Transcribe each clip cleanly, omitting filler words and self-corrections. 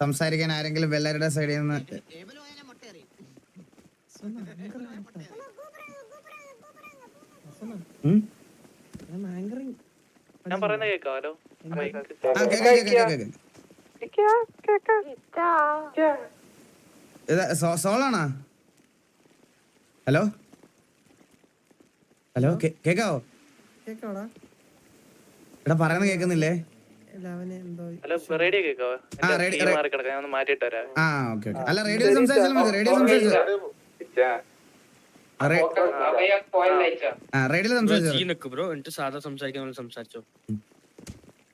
സംസാരിക്കാൻ ആരെങ്കിലും വെള്ളരുടെ സൈഡിൽ നിന്ന്? ഞാൻ പറയുന്ന കേക്കാലോ? സോളാണോ? ഹലോ ഹലോ, കേക്കാവോ? എടാ പറയുന്ന കേക്കുന്നില്ലേ? റേഡിയോ കേക്കാവോ? മാറ്റിട്ട് വരാം. അല്ല, റേഡിയോ സംസാരിച്ചാലും മതി. റേഡിയോ സംസാരിച്ചോ. സംസാരിച്ചോ.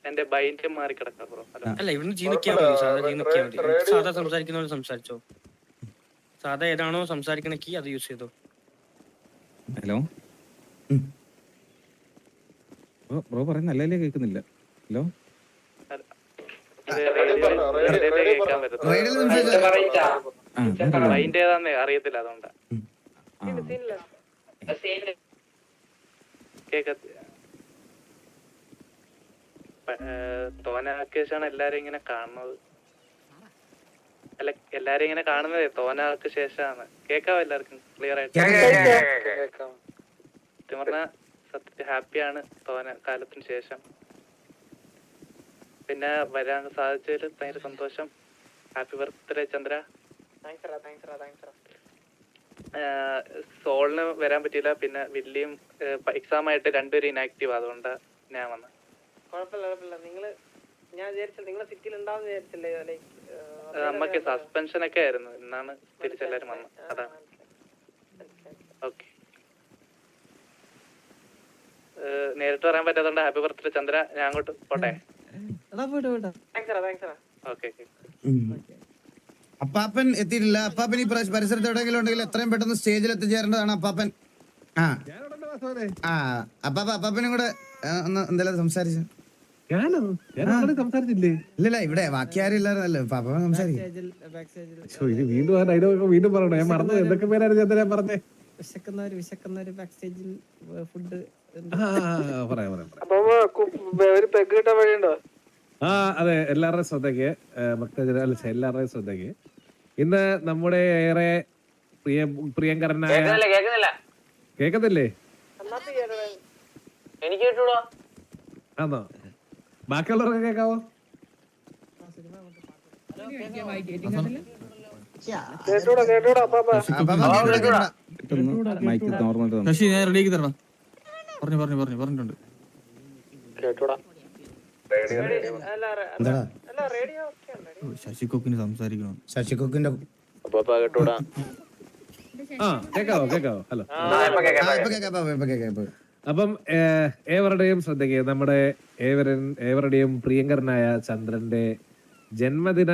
എന്റെ ബൈൻഡ് മാറി കിടക്കാം ബ്രോ. അല്ല, ഇവിടുന്ന് ജീനിക്കാൻ മതി. സാധാ ജീനിക്കാൻ മതി. സാധാ സംസാരിക്കുന്ന പോലെ സംസാരിച്ചോ. സാധാ ഏതാണോ സംസാരിക്കണക്കി അത് യൂസ് ചെയ്തോ. ഹലോ ബ്രോ പറയുന്ന അല്ലേ കേൾക്കുന്നില്ല. ഹലോ ബൈൻഡ് ഏതാന്ന് അറിയത്തില്ല, അതുകൊണ്ടാ തോനാക്കേഷാണ് എല്ലാരും ഇങ്ങനെ കാണുന്നത്. അല്ല, എല്ലാരും ഇങ്ങനെ കാണുന്നതേ തോനാൾക്ക് ശേഷമാണ്. കേക്കാവോ എല്ലാവർക്കും ക്ലിയർ ആയിട്ട്? സത്യം പറഞ്ഞാ സത്യത്തിൽ ഹാപ്പിയാണ് തോന കാലത്തിന് ശേഷം. പിന്നെ വരാൻ സാധിച്ചതിൽ ഭയങ്കര സന്തോഷം. Happy birthday Chandra. സോളിന് വരാൻ പറ്റിയില്ല. പിന്നെ വില്ലിയും എക്സാം ആയിട്ട് രണ്ടുപേരും ഇനാക്റ്റീവ്, അതുകൊണ്ട് ഞാൻ വന്നത്. നമ്മക്ക് സസ്പെൻഷൻ ഒക്കെ ആയിരുന്നു. ഇന്നാണ് തിരിച്ചെല്ലാരും വന്നത്. അതാണ്. ഓക്കെ, നേരിട്ട് പറയാൻ പറ്റാത്തോണ്ട് ഹാപ്പി ബർത്ത്ഡേ ചന്ദ്ര. ഞാൻ അങ്ങോട്ട് പോട്ടെ. ഓക്കെ. അപ്പാപ്പൻ എത്തിയിട്ടില്ല. അപ്പാപ്പൻ ഈ പരിസരത്ത് എവിടെയെങ്കിലും ഉണ്ടെങ്കിൽ എത്രയും പെട്ടെന്ന് സ്റ്റേജിൽ എത്തിച്ചേരേണ്ടതാണ് അപ്പാപ്പൻ. അപ്പാപ്പനും കൂടെ ഒന്ന് എന്തെങ്കിലും സംസാരിച്ചു. ഇല്ല, ഇവിടെ ബാക്കി ആരും ഇല്ലായിരുന്നല്ലോ. പാപ്പ സംസാരിക്കും. വീണ്ടും പറയണോ? ഞാൻ മറന്നു. എന്തൊക്കെ പേരായിരുന്നു ഞാൻ പറഞ്ഞേ? വിശക്കുന്നവര് ബാക്ക് സ്റ്റേജിൽ ഫുഡ് അതെ, എല്ലാവരുടെയും ശ്രദ്ധയ്ക്ക്, എല്ലാവരുടെയും ശ്രദ്ധയ്ക്ക് ഇന്ന് നമ്മുടെ ഏറെ പ്രിയങ്കരനായ കേക്കത്തില്ലേ? എനിക്ക് കേട്ടൂടാ. ആണോ? ബാക്കിയുള്ളവർക്ക് കേക്കാവോ? പറഞ്ഞിട്ടുണ്ട്. ശശികൊക്കിന് സംസാരിക്കണം. ശശികൊക്കിന്റെ കേക്കാവോ? ഹലോ. അപ്പം ഏവരുടെയും ശ്രദ്ധയ്ക്ക് നമ്മുടെ ഏവരുടെയും പ്രിയങ്കരനായ ചന്ദ്രന്റെ ജന്മദിന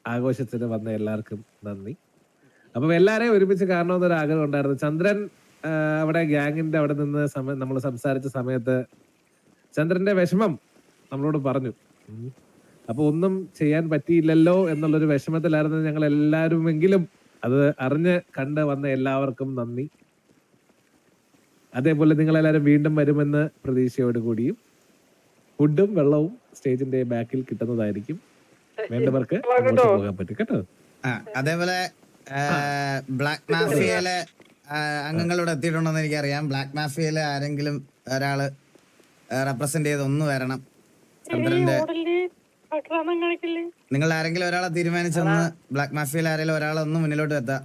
ആഘോഷത്തിന് വന്ന എല്ലാവർക്കും നന്ദി. അപ്പം എല്ലാരെയും ഒരുമിച്ച് കാണണമെന്നൊരു ആഗ്രഹം ഉണ്ടായിരുന്നു. ചന്ദ്രൻ അവിടെ ഗ്യാങ്ങിന്റെ അവിടെ നിന്ന് നമ്മൾ സംസാരിച്ച സമയത്ത് ചന്ദ്രന്റെ വിഷമം നമ്മളോട് പറഞ്ഞു. അപ്പൊ ഒന്നും ചെയ്യാൻ പറ്റിയില്ലല്ലോ എന്നുള്ളൊരു വിഷമത്തിലായിരുന്നു ഞങ്ങൾ എല്ലാവരുമെങ്കിലും. അത് അറിഞ്ഞ് കണ്ട് വന്ന എല്ലാവർക്കും നന്ദി. അതേപോലെ നിങ്ങളെല്ലാവരും വീണ്ടും വരുമെന്ന് പ്രതീക്ഷയോട് കൂടിയും ഫുഡും വെള്ളവും സ്റ്റേജിന്റെ ബാക്കിൽ കിട്ടുന്നതായിരിക്കും. വേണ്ടവർക്ക് അങ്ങോട്ട് പോകാൻ പറ്റും കേട്ടോ. അതേപോലെ ബ്ലാക്ക് മാഫിയയിലെ അംഗങ്ങളോട് എത്തിയിട്ടുണ്ടോന്ന് എനിക്കറിയാം. ബ്ലാക്ക് മാഫിയയിലെ ആരെങ്കിലും ഒരാള് റെപ്രസെന്റ് ചെയ്ത് ഒന്ന് വരണം. ചന്ദ്രന്റെ നിങ്ങൾ ആരെങ്കിലും ഒരാളെ തീരുമാനിച്ചൊന്ന് ബ്ലാക്ക് മാഫിയയിൽ ആരെങ്കിലും ഒരാളൊന്ന് മുന്നിലോട്ട് എത്താം.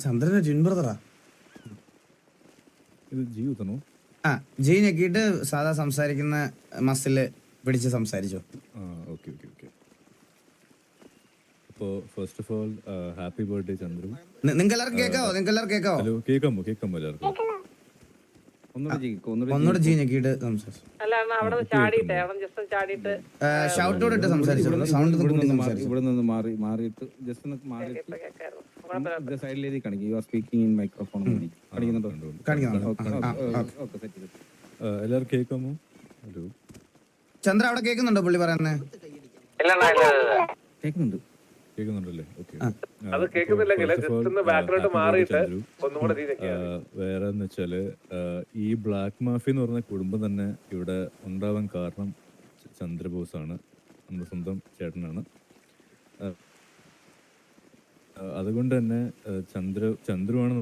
ചന്ദ്രന്റെ ജിൻ ബ്രദറാ. ജി ഞെക്കിയിട്ട് സാധാ സംസാരിക്കുന്ന മസില് പിടിച്ച് സംസാരിച്ചോ. അപ്പോൾ first of all happy birthday Chandru. നിങ്ങൾക്ക് എല്ലാവർക്കും കേൾക്കാവോ? ഹലോ, കേൾക്കാമോ എല്ലാവർക്കും? ഒന്നുകൂടെ ജി ഞെക്കിയിട്ട് സംസാരിച്ചു. ഷൗട്ട് ഇട്ട് സംസാരിച്ചു. സൗണ്ട് ഇവിടെ നിന്ന് മാറിയിട്ട് ജസ്റ്റ് ഒന്ന് മാറിയിട്ട് സൈഡിലേക്ക് കാണിക്കും. You are speaking in microphone കാണിക്കുന്നുണ്ടോ? എല്ലാവരും കേൾക്കാമോ? ഹലോ ചന്ദ്ര, അവിടെ കേൾക്കുന്നുണ്ടോ പുള്ളി പറയുന്നേ? കേൾക്കുന്നുണ്ട്. കേൾക്കുന്നുണ്ടല്ലേ? ഓക്കെ. അത് കേൾക്കുന്നില്ലെങ്കിൽ ജസ്റ്റ് ഒന്ന് ബാക്കിലോട്ട് മാറിയിട്ട് ഒന്നും കൂടെ വേറെ എന്ന് വെച്ചാല് ഈ ബ്ലാക്ക് മാഫി എന്ന് പറഞ്ഞ കുടുംബം തന്നെ ഇവിടെ ഉണ്ടാവാൻ കാരണം ചന്ദ്രബോസാണ്, നമ്മുടെ സ്വന്തം ചേട്ടനാണ്. അതുകൊണ്ട് തന്നെ ചന്ദ്രുവാണ്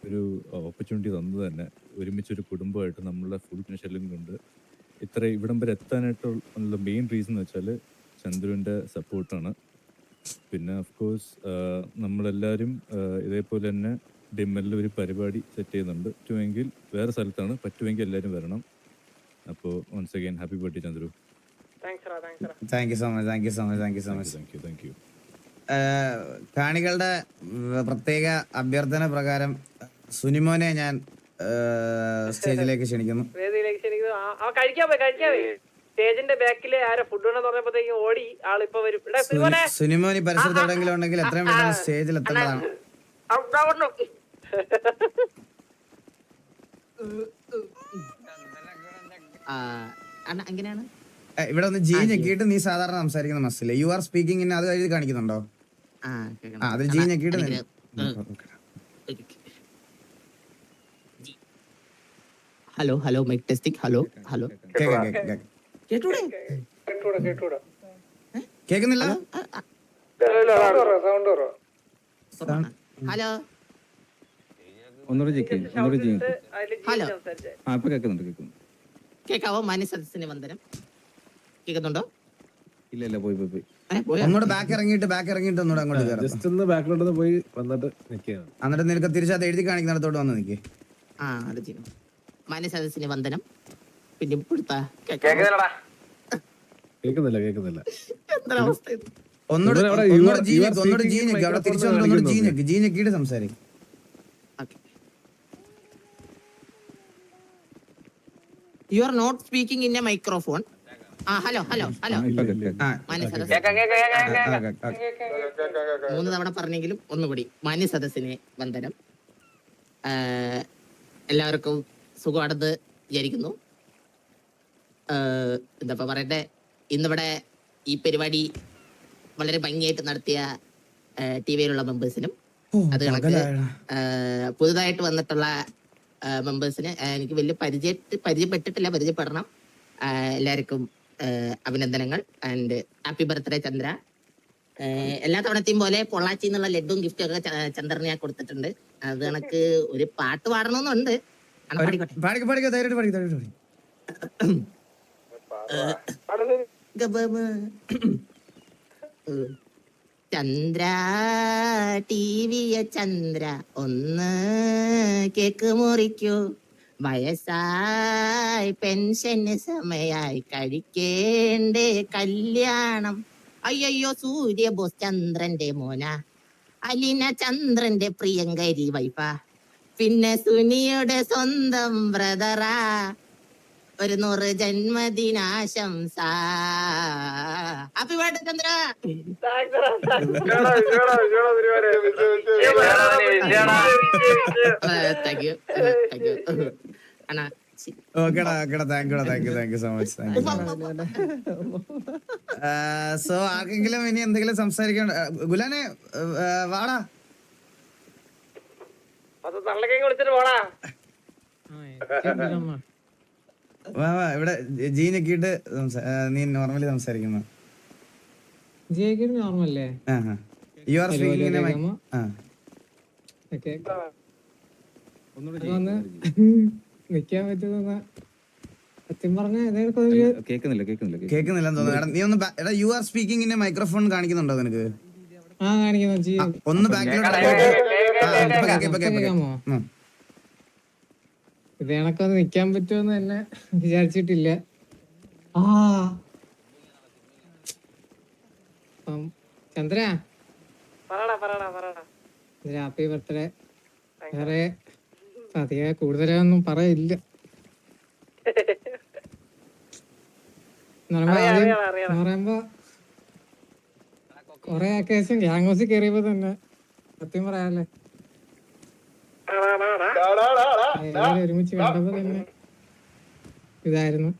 ഒരു ഓപ്പർച്യൂണിറ്റി തന്നത് തന്നെ. ഒരുമിച്ചൊരു കുടുംബമായിട്ട് നമ്മളുടെ ഫുൾ ഫിനിഷെല്ലാം കൊണ്ട് ഇത്ര ഇവിടം വരെ എത്താനായിട്ടുള്ള മെയിൻ റീസൺ എന്ന് വെച്ചാൽ ചന്ദ്രുവിൻ്റെ സപ്പോർട്ടാണ്. പിന്നെ ഓഫ് കോഴ്സ് നമ്മളെല്ലാവരും ഇതേപോലെ തന്നെ ഡിമ്മറിൽ ഒരു പരിപാടി സെറ്റ് ചെയ്യുന്നുണ്ട്. പറ്റുമെങ്കിൽ വേറെ സ്ഥലത്താണ്, പറ്റുമെങ്കിൽ എല്ലാവരും വരണം. അപ്പോൾ once again happy birthday Chandru. Thank you so much, thank you so much, thank you so much. Thank you. കാണികളുടെ പ്രത്യേക അഭ്യർത്ഥന പ്രകാരം സുനിമോനെ ഞാൻ സ്റ്റേജിലേക്ക് ക്ഷണിക്കുന്നു. സ്റ്റേജിന്റെ ബാക്കില് ആരോ ഫുഡ് ഉണ്ടെന്ന് പറഞ്ഞപ്പോഴത്തേക്ക് ഓടി ആളിപ്പോ വരും. സുനിമോൻ ഈ പരിസരത്ത് എവിടെയെങ്കിലും ഉണ്ടെങ്കിൽ എത്രയും പെട്ടെന്ന് സ്റ്റേജിൽ എത്തേണ്ടതാണ്. എങ്ങനെയാണ് ഇവിടെ ഒന്ന് ജി ഞെക്കിയിട്ട് നീ സാധാരണ സംസാരിക്കുന്ന മസ്സിലെ യു ആർ സ്പീക്കിംഗ് അത് എഴുതി കാണിക്കുന്നുണ്ടോ? അത് ജി ഞെക്കിയിട്ട് hello hello mic testing. Hello hello കേക്കുന്നില്ല? ഹലോ ഒന്നുകൂടെ ചെയ്യും. ഹലോ ഇപ്പൊ കേൾക്കുന്നുണ്ട്. കേക്കാവോ? മാന്യ സദസ്സിന് വന്ദനം. കേൾക്കുന്നുണ്ടോ? ഇല്ല പോയി ഒന്നുകൂടെ ബാക്ക് ഇറങ്ങിയിട്ട് ഒന്നുകൂടെ അങ്ങോട്ട് കയറാം. ജസ്റ്റ് ഒന്ന് ബാക്കിലോട്ട് പോയി വന്നിട്ട് നിൽക്കുകയാണ്. എന്നിട്ട് നിനക്ക് തിരിച്ചത് എഴുതി കാണിക്കുന്നിടത്തോട്ട് വന്ന് നിൽക്കേ. അത് ചെയ്യണം. മാന്യ സദസ്സിന് വന്ദനം. പിന്നെ ഇപ്പോഴത്തെ കേൾക്കുന്നില്ല. എന്തൊരവസ്ഥ ഇത്? ഒന്നുകൂടെ ജി ഞെക്ക് അവിടെ തിരിച്ചു വന്നിട്ട് ഒന്നുകൂടെ ജി ഞെക്കിയിട്ട് സംസാരിക്കും. You are not speaking in a microphone. Hello മാന്യ സദസ്സ് 3 തവണ പറഞ്ഞെങ്കിലും ഒന്നുകൂടി. മാന്യ സദസ്സിനെ വന്ദനം. എല്ലാവർക്കും സുഖമാണെന്ന് വിചാരിക്കുന്നു. എന്താ പറയട്ടെ, ഇന്നിവിടെ ഈ പരിപാടി വളരെ ഭംഗിയായിട്ട് നടത്തിയ ടിവിയിലുള്ള മെമ്പേഴ്സിനും അത് കണക്ക് പുതുതായിട്ട് വന്നിട്ടുള്ള മെമ്പേഴ്സിന് എനിക്ക് വലിയ പരിചയപ്പെട്ടിട്ടില്ല, പരിചയപ്പെടണം. എല്ലാവർക്കും അഭിനന്ദനങ്ങൾ ആൻഡ് ഹാപ്പി ബർത്ത്ഡേ ചന്ദ്ര. എല്ലാ തവണത്തെയും പോലെ പൊള്ളാച്ചി എന്നുള്ള ലഡും ഗിഫ്റ്റും ഒക്കെ ചന്ദ്രന് ഞാൻ കൊടുത്തിട്ടുണ്ട്. അത് കണക്ക് ഒരു പാട്ട് പാടണമെന്നുണ്ട്. ചന്ദ്ര ടിവിയ ചന്ദ്ര ഒന്ന് കേക്ക് മുറിക്കൂ, വയസ്സായി പെൻഷന് സമയായി കഴിക്കേണ്ടേ കല്യാണം. അയ്യോ സൂര്യബോസ് ചന്ദ്രന്റെ മോന, അലിന ചന്ദ്രന്റെ പ്രിയങ്കരി വൈഫ, പിന്നെ സുനിയുടെ സ്വന്തം ബ്രദറാ. ഒരു 100 ജന്മദിനാശംസ. Happy birthday Chandra. Thank you അണ്ണാ. സോ ആർക്കെങ്കിലും ഇനി എന്തെങ്കിലും സംസാരിക്കണ്ട? ഗുലാനെ വാടാ. ഇവിടെ ജി ഞെക്കിയിട്ട് നീ നോർമലി സംസാരിക്കുന്നു. നോർമല്ലേ? യു ആർ സ്പീക്കിംഗ് നിക്കാൻ പറ്റുന്ന സത്യം പറഞ്ഞ കേൾക്കുന്നില്ലെന്ന് തോന്നുന്നു. നീ ഒന്ന് എടാ you are speaking in microphone കാണിക്കുന്നുണ്ടോ നിനക്ക്? ഒന്ന് ബാക്കിലോട്ട്. ഇത് കണക്കൊന്ന് നിക്കാൻ പറ്റുമെന്ന് തന്നെ വിചാരിച്ചിട്ടില്ല. Chandra happy birthday. വേറെ അധികം കൂടുതലൊന്നും പറയില്ല. പറയുമ്പോ കൊറേ അക്കേഷൻ ഗ്യാങ് ഹൗസിൽ കയറിയപ്പോ തന്നെ സത്യം പറയാല്ലേ, എല്ലാവരും ഒരുമിച്ച് കണ്ടപ്പോ തന്നെ ഇതായിരുന്നു.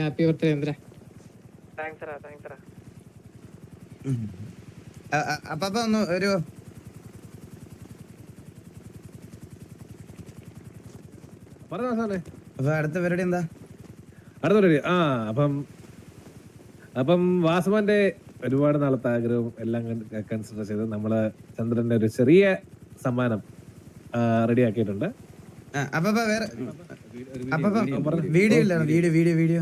Happy birthday Chandra. അപ്പൊ ഒന്ന് ഒരു പറഞ്ഞോ സാറേ. അപ്പൊ അടുത്ത പരിപാടി എന്താ? അടുത്തൊരു അപ്പം വാസവന്റെ ഒരുപാട് നാളത്തെ ആഗ്രഹവും എല്ലാം കൺസിഡർ ചെയ്ത് നമ്മള് ചന്ദ്രന്റെ ഒരു ചെറിയ സമ്മാനം റെഡി ആക്കിയിട്ടുണ്ട്. അപ്പൊ വേറെ വീഡിയോ ഇല്ല, വീഡിയോ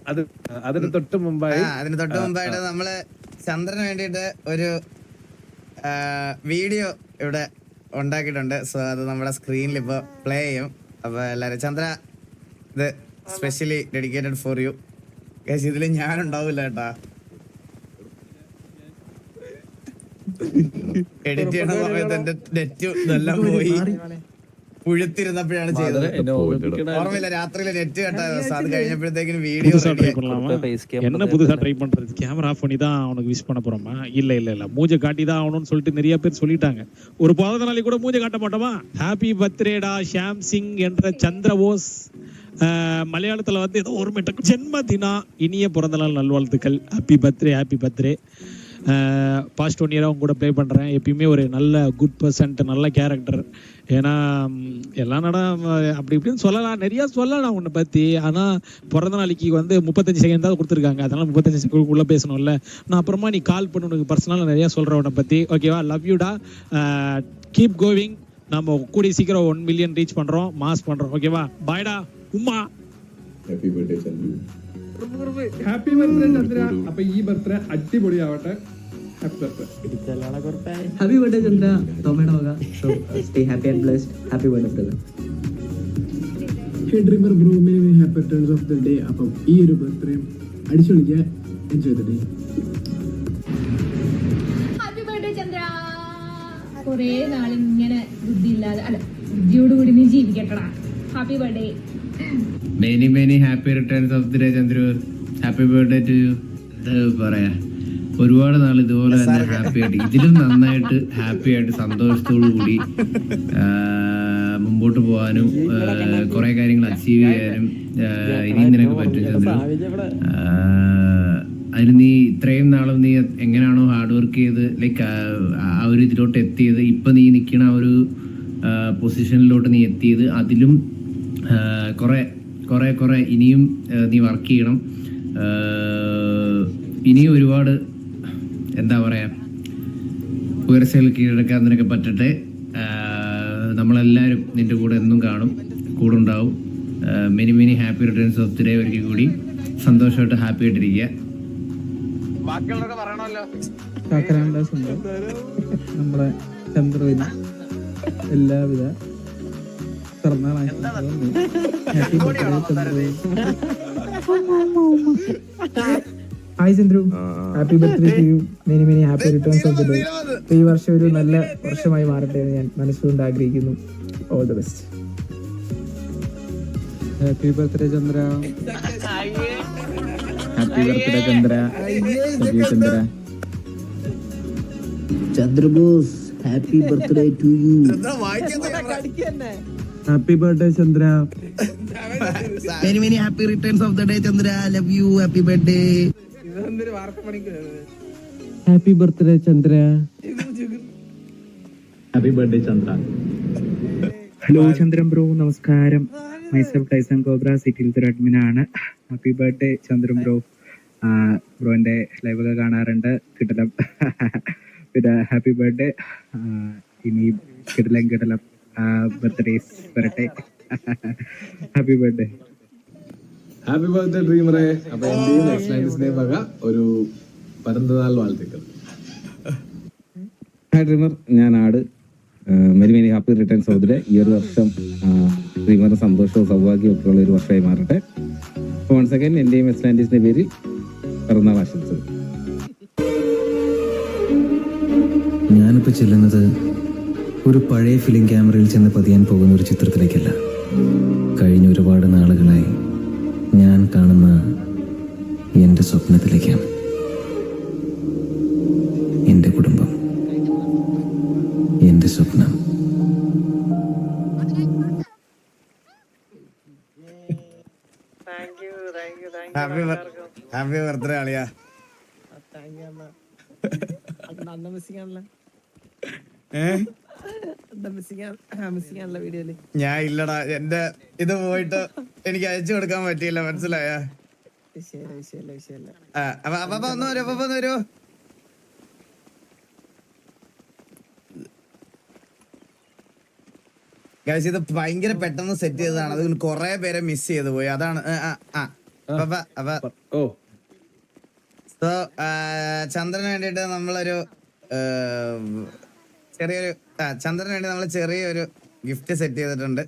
അത് അതിന് തൊട്ട് മുമ്പായി മുമ്പായിട്ട് നമ്മള് ചന്ദ്രന് വേണ്ടിയിട്ട് ഒരു വീഡിയോ ഇവിടെ ഉണ്ടാക്കിയിട്ടുണ്ട്. സോ അത് നമ്മുടെ സ്ക്രീനിൽ ഇപ്പൊ പ്ലേ ചെയ്യും. അപ്പൊ എല്ലാരും ചന്ദ്ര, ഇത് സ്പെഷ്യലി ഡെഡിക്കേറ്റഡ് ഫോർ യു. ഇതില് ഞാനുണ്ടാവില്ല കേട്ടാ. എഡിറ്റ് ചെയ്യുന്ന സമയത്ത് എന്റെ നെറ്റ് ഇതെല്ലാം പോയി പുഴുത്തിരുന്നപ്പോഴാണ് ചെയ്തത്. ഓർമ്മയില്ല, രാത്രിയിലെ നെറ്റ് കട്ടായ ദിവസം. അത് കഴിഞ്ഞപ്പോഴത്തേക്കും വീഡിയോ என்ன புதுசா ட்ரை பண்றது? கேமரா ஆஃப் பண்ணி தான் அவனுக்கு விஷ் பண்ண போறோமா? இல்ல மூஞ்ச காட்டி தான் ஆகணும்னு சொல்லிட்டு நிறைய பேர் சொல்லிட்டாங்க. ஒரு பிறந்த நாளைக்கு கூட மூஞ்ச காட்ட மாட்டோமா? ஹாப்பி பர்த்டேடா ஷாம் சிங் என்ற சந்திரபோஸ். மலையாளத்துல வந்து ஏதோ ஒரு மிட்ட ஜென்மதினா, இனிய பிறந்த நாள் நல்வாழ்த்துக்கள். Happy birthday. பாஸ்ட் 1 இயராக அவங்க கூட ப்ளே பண்ணுறேன். எப்பயுமே ஒரு நல்ல குட் பர்சன்ட், நல்ல கேரக்டர். ஏன்னா எல்லாம் அப்படி இப்படின்னு சொல்லலாம், நிறையா சொல்லலாம் உன்னை பற்றி. ஆனால் பிறந்த நாளைக்கு வந்து 35 செகண்ட் தான் கொடுத்துருக்காங்க. அதனால் 35 செகண்ட் பேசணும்ல. நான் அப்புறமா நீ கால் பண்ணு, உனக்கு பர்சனலாக நிறையா சொல்கிறேன் உன்னை பற்றி. ஓகேவா? லவ் யூடா. Keep going. நம்ம கூடிய சீக்கிரம் 1 மில்லியன் ரீச் பண்ணுறோம், மாஸ் பண்ணுறோம். ஓகேவா? பாய்டா உம்மா. Happy birthday Chandru. Happy birthday Chandra. അപ്പൊ ഈ ബർത്ത്ഡേ അടിപൊളിയാവട്ടെ. Happy birthday. Happy birthday Chandra. Tomada hoga. So stay happy and blessed. Happy birthday brother. Hey dreamer bro, many happy returns of the day. അപ്പം ഈ ഒരു ബർത്ത്ഡേ അടിച്ചുപൊളിക്കുക. Enjoy the day. Happy birthday Chandra. കുറേ നാൾ ഇങ്ങനെ ബുദ്ധിയില്ലാതെ, അല്ല ബുദ്ധിയോടുകൂടി നീ ജീവിക്കട്ടടാ. Happy birthday. Many happy returns of the day Chandru. Happy birthday to you. പറയാ ഒരുപാട് നാൾ ഇതുപോലെ തന്നെ ഹാപ്പി ആയിട്ട്, ഇതിലും നന്നായിട്ട് ഹാപ്പി ആയിട്ട് സന്തോഷത്തോടു കൂടി മുമ്പോട്ട് പോകാനും കുറെ കാര്യങ്ങൾ അച്ചീവ് ചെയ്യാനും ഇനിയും നിനക്ക് പറ്റും ചന്ദ്രു. അതിന് നീ ഇത്രയും നാളും നീ എങ്ങനെയാണോ ഹാർഡ് വർക്ക് ചെയ്ത് ലൈക്ക് ആ ഒരു ഇതിലോട്ട് എത്തിയത്, ഇപ്പം നീ നിൽക്കണ ആ ഒരു പൊസിഷനിലോട്ട് നീ എത്തിയത്, അതിലും കുറെ ഇനിയും നീ വർക്ക് ചെയ്യണം. ഇനിയും ഒരുപാട് എന്താ പറയുക, ഉയർച്ചകൾ കീഴടക്കാൻ നിനക്ക് പറ്റട്ടെ. നമ്മളെല്ലാവരും നിൻ്റെ കൂടെ എന്നും കാണും, കൂടെ ഉണ്ടാവും. Many happy returns of the day. ഒരിക്കൽ കൂടി സന്തോഷമായിട്ട് ഹാപ്പി ആയിട്ടിരിക്കുക. നമ്മുടെ ചന്ദ്രവിന് എല്ലാവിധ പിറന്നാളാശംസകളും. Happy birthday hi Chandru. Happy birthday to you. Many happy returns of the day. ഈ വർഷം ഒരു നല്ല വർഷമായി മാറട്ടെ എന്ന് ഞാൻ മനസ്സുകൊണ്ട് ആഗ്രഹിക്കുന്നു. All the best. Happy birthday Chandra. Happy birthday Chandra. Chandrabose, happy birthday to you. Happy birthday Chandra. Many happy returns of the day Chandra. Love you. Happy birthday. Happy birthday Chandra. Happy birthday Chandra. Hello Chandran bro, നമസ്കാരം. മൈസെൽഫ് ടൈസൺ കോബ്ര, സിറ്റിയിലത്തെ ഒരു അഡ്മിനാണ്. Happy birthday Chandran bro. ബ്രോന്റെ ലൈവൊക്കെ കാണാറുണ്ട്, കിട്ടലം. പിന്നെ happy birthday. ഇനി കിടലം ബർത്ത്ഡേസ് വരട്ടെ. Happy birthday. ഹാപ്പി ബർത്ത്ഡേ ഡ്രീമറെ. അപ്പൊ എന്റെയും എക്സ്ലാൻഡിസിന്റെയും വക ഒരു പിറന്നാൾ വാഴ്ത്തുക്കൾ. ഹായ് ഡ്രീമർ, ഞാൻ ആട്. Many happy returns of the day. ഈ ഒരു വർഷം ഡ്രീമറിന് സന്തോഷവും സൗഭാഗ്യവും ഒക്കെ ഉള്ള ഒരു വർഷമായി മാറട്ടെ. വൺസ് അഗൈൻ എന്റെയും എക്സ്ലാൻഡിസിന്റെ പേരിൽ പിറന്നാൾ ആശംസകൾ. ഞാനിപ്പോൾ ചെല്ലുന്നത് ഒരു പഴയ ഫിലിം ക്യാമറയിൽ ചെന്ന് പതിയാൻ പോകുന്ന ഒരു ചിത്രത്തിലേക്കല്ല. കഴിഞ്ഞ ഒരുപാട് നാളുകളായി ഞാൻ കാണുന്ന എൻ്റെ സ്വപ്നത്തിലേക്കാണ്. എൻ്റെ കുടുംബം, എൻ്റെ സ്വപ്നം. ഹാപ്പി ബർത്ത്ഡേ ആളിയാ. ഞാൻ ഇല്ലടാ, എന്റെ ഇത് പോയിട്ട് എനിക്ക് അയച്ചു കൊടുക്കാൻ പറ്റിയില്ല, മനസ്സിലായ? അപ്പൊ ഒന്ന് വരൂ. ഗൈസ് ഇത് ഭയങ്കര പെട്ടെന്ന് സെറ്റ് ചെയ്തതാണ്, അത് കൊറേ പേരെ മിസ് ചെയ്തു പോയി, അതാണ്. സോ ചന്ദ്രന് വേണ്ടിട്ട് നമ്മളൊരു ചെറിയൊരു ഗിഫ്റ്റ് സെറ്റ് ചെയ്തിട്ടുണ്ട്.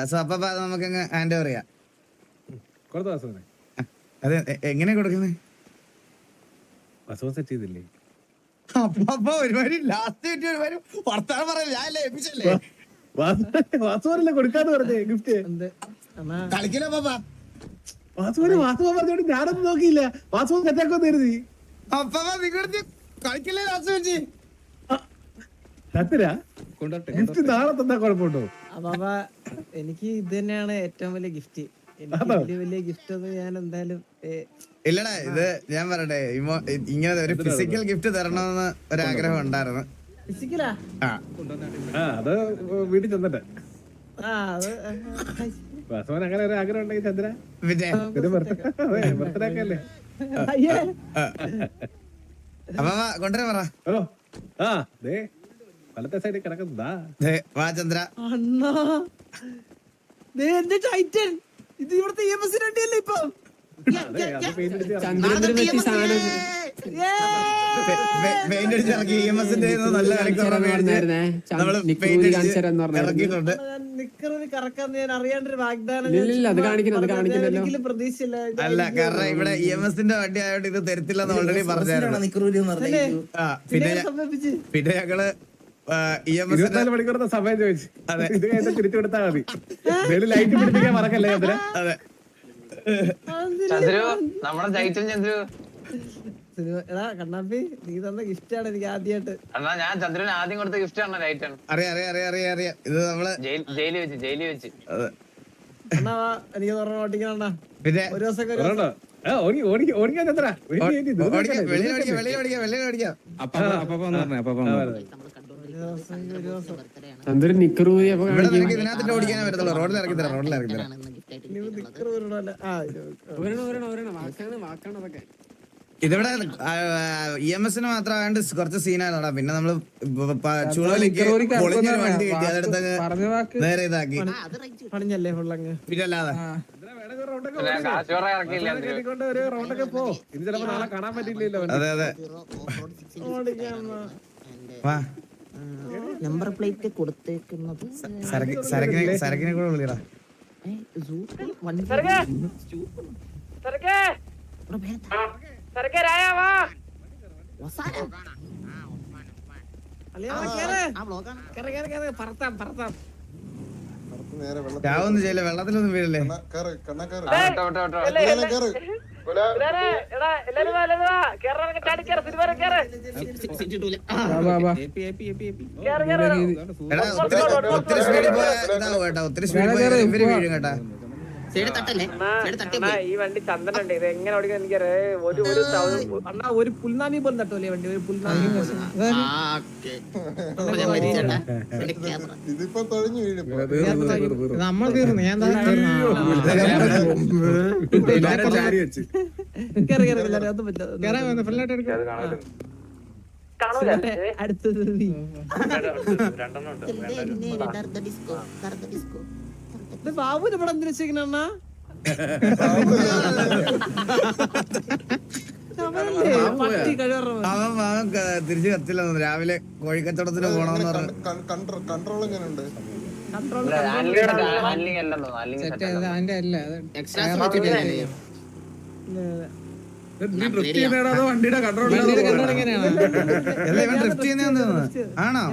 സോ അപ്പൊ അത് നമുക്ക് ഹാൻഡ് ഓവർ ചെയ്യാം. അത് എങ്ങനെ കൊടുക്കുന്നത്? സെറ്റ് ചെയ്തില്ലേ? അപ്പൊ ഒരുമാതിരി ലാസ്റ്റ് ഒരുമാതിരി വർത്താനം പറയല്ലേ, ഞാൻ ഏൽപ്പിച്ചല്ലേ? കൊടുക്കാന്ന് പറഞ്ഞേ ഗിഫ്റ്റ്. കളിക്കലോ പാപ്പാ. പറഞ്ഞോണ്ട് ഞാനൊന്നും നോക്കിയില്ല. വാസുവിന് സെറ്റാക്കോന്ന് കരുതി. കളിക്കല്ലേ ലാസ്റ്റ് വെച്ച് ഗിഫ്റ്റ് നാളെ തന്നാ കുഴപ്പമുണ്ടോ? എനിക്ക് ഇത് തന്നെയാണ് ഏറ്റവും വലിയ ഗിഫ്റ്റ്. വലിയ ഗിഫ്റ്റ് ഒന്നും ഞാൻ എന്തായാലും ഇല്ലടാ. ഇത് ഞാൻ പറയട്ടെ, ഇങ്ങനെ ഒരു ഫിസിക്കൽ ഗിഫ്റ്റ് തരണമെന്ന് ഒരാഗ്രഹം ഉണ്ടായിരുന്നു. അത് വീട്ടിൽ ചെന്നിട്ട് വാസവൻ അങ്ങനെ ഒരു ആഗ്രഹം ഉണ്ടെങ്കിൽ ചന്ദ്ര ബർത്ത്ഡേ ഒക്കെ അല്ലേ? കൊണ്ടുവരാൻ പറ. വലത്തെ സൈഡിൽ കിടക്കുന്നതാ. വാ ചന്ദ്ര. ടൈറ്റൻ ഇത് ഇവിടുത്തെ EMS വണ്ടിയല്ലേ ഇപ്പൊ? നല്ല കറക്കാൻ ഞാൻ അറിയാണ്ടൊരു വാഗ്ദാനം. പ്രതീക്ഷയില്ല. അല്ല, കാരണം ഇവിടെ EMSന്റെ വണ്ടി ആയോണ്ട് ഇത് തരത്തില്ലെന്ന് ഓൾറെഡി പറഞ്ഞായിരുന്നു. പിന്നെ ഞങ്ങള് മണിക്കൂറത്തെ സമയം ചോദിച്ചു. ഇത് തിരിച്ചു കൊടുത്താൽ മതി. ലൈറ്റ് പിടിപ്പിക്കാൻ മറക്കല്ലേ ചന്ദ്ര? അതെ. കണ്ണാപ്പി നീ തന്ന ഗിഫ്റ്റ് ആണ് എനിക്ക് ആദ്യമായിട്ട്. ഞാൻ ചന്ദ്രന് ആദ്യം കൊടുത്ത ഗിഫ്റ്റ് ആണ് ലൈറ്റാണ്. അറിയാം. ഇത് നമ്മള് ജയിലിൽ വെച്ച് അണ്ണാ എനിക്ക് തുറന്ന് ഓട്ടിക്കണ പിന്നെ ഒരു ദിവസം ഓടിക്കാൻ ചന്ദ്ര. ചന്ദ്രൻ നിക്കർ ഇതിനകത്തിട്ട് ഓടിക്കാനേ പറ്റത്തുള്ളൂ. റോഡിൽ ഇറക്കി തരാം. ഇതിവിടെ EMSന് മാത്രമായോണ്ട് കുറച്ച് സീനാണ്. പിന്നെ നമ്മള് ചുളയിലേക്ക് പൊളിഞ്ഞൊരു വണ്ടി കിട്ടി, അതെടുത്ത് നേരെ ഇതാക്കി. പണിഞ്ഞല്ലേ ഫുള്ളങ്ങ്. പിന്നല്ലാതെ കാണാൻ പറ്റില്ലല്ലോ. അതെ. നമ്പർ പ്ലേറ്റ് കൊടുത്തേക്കുന്നത് സരക്കിനെ കൂടെ വിളിയടാ. ചാവൊന്നും ചെയ്യില്ല, വെള്ളത്തിലൊന്നും വീഴല്ലേ. ഒത്തിരി സ്പീഡിൽ പോയാ ഇതാവും കേട്ടോ. ഒത്തിരി സ്പീഡിൽ പോയാ ഇവര് വീഴും കേട്ടാ. ഈ വണ്ടി ചന്ദ്രനുണ്ട്. ഇത് എങ്ങനെ ഓടിക്കാൻ എനിക്കറിയാം. ഒരു പുൽനാമി പോലും തട്ടൂലേ വണ്ടി. ഒരു പുൽനാമി നമ്മൾ തീർന്നു. ഞാൻ അടുത്തത് ബാബുന്റെ പടം എന്തിനാ അവൻ തിരിച്ചു കത്തില്ല. രാവിലെ കോഴിക്കച്ചവടത്തിന് പോണമെന്ന് പറഞ്ഞു. ആണോ?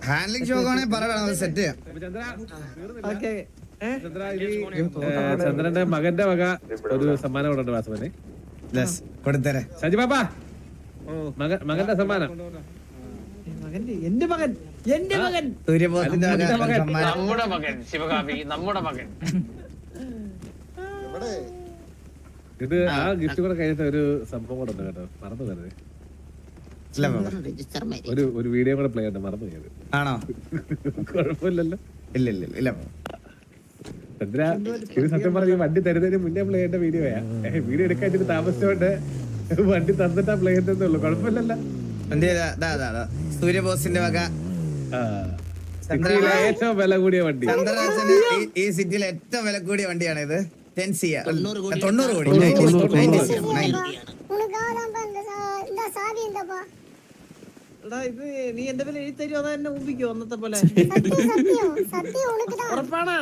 ഹാൻഡ്ലിംഗ് ഷോക്കാണെ പറയണം, സെറ്റ് ചെയ്യാം. ചന്ദ്രന്റെ മകന്റെ വക ഒരു സമ്മാനം കൊടുണ്ട് വാസവന്. കൊടുത്തരാ സജി പാപ്പ. മകന്റെ സമ്മാനം. എന്റെ മകൻ സൂര്യബോധത്തിന്റെ നമ്മുടെ മകൻ ശിവകാമി, നമ്മുടെ മകൻ. ഇത് ആ ഗിഫ്റ്റ് കൂടെ കഴിഞ്ഞിട്ട് ഒരു സംഭവം കൂടെ ഉണ്ട് കേട്ടോ, മറന്നു വരുന്നത്. ഒരു വീഡിയോ കൂടെ പ്ലേ ഉണ്ട്, മറന്നു പോയത്. ആണോ? കുഴപ്പമില്ലല്ലോ. ഇല്ല ഇല്ല ഇല്ല ചന്ദ്ര, ഇത് സത്യം പറഞ്ഞ വണ്ടി തരുന്നതിന് മുന്നേ പ്ലേ ചെയ്യേണ്ട വീഡിയോയാ. വീഡിയോ എടുക്കാൻ താമസിച്ചോണ്ട് വണ്ടി തന്നിട്ടാ പ്ലേ ചെയ്യുന്നേ ഉള്ളു. കുഴപ്പമില്ലല്ലോ. സൂര്യബോസിന്റെ വക ഏറ്റവും വില കൂടിയ വണ്ടി. ചന്ദ്രരാജന് ഈ സിറ്റിയിലെ ഏറ്റവും വില കൂടിയ വണ്ടിയാണ് ഇത്. 90 കോടി. ഇത് നീ എന്റെ പേര് എഴുതി തരുമോ അതോ എന്നെ ഊമ്പിക്കോ അന്നത്തെ പോലെ? ഉറപ്പാണോ?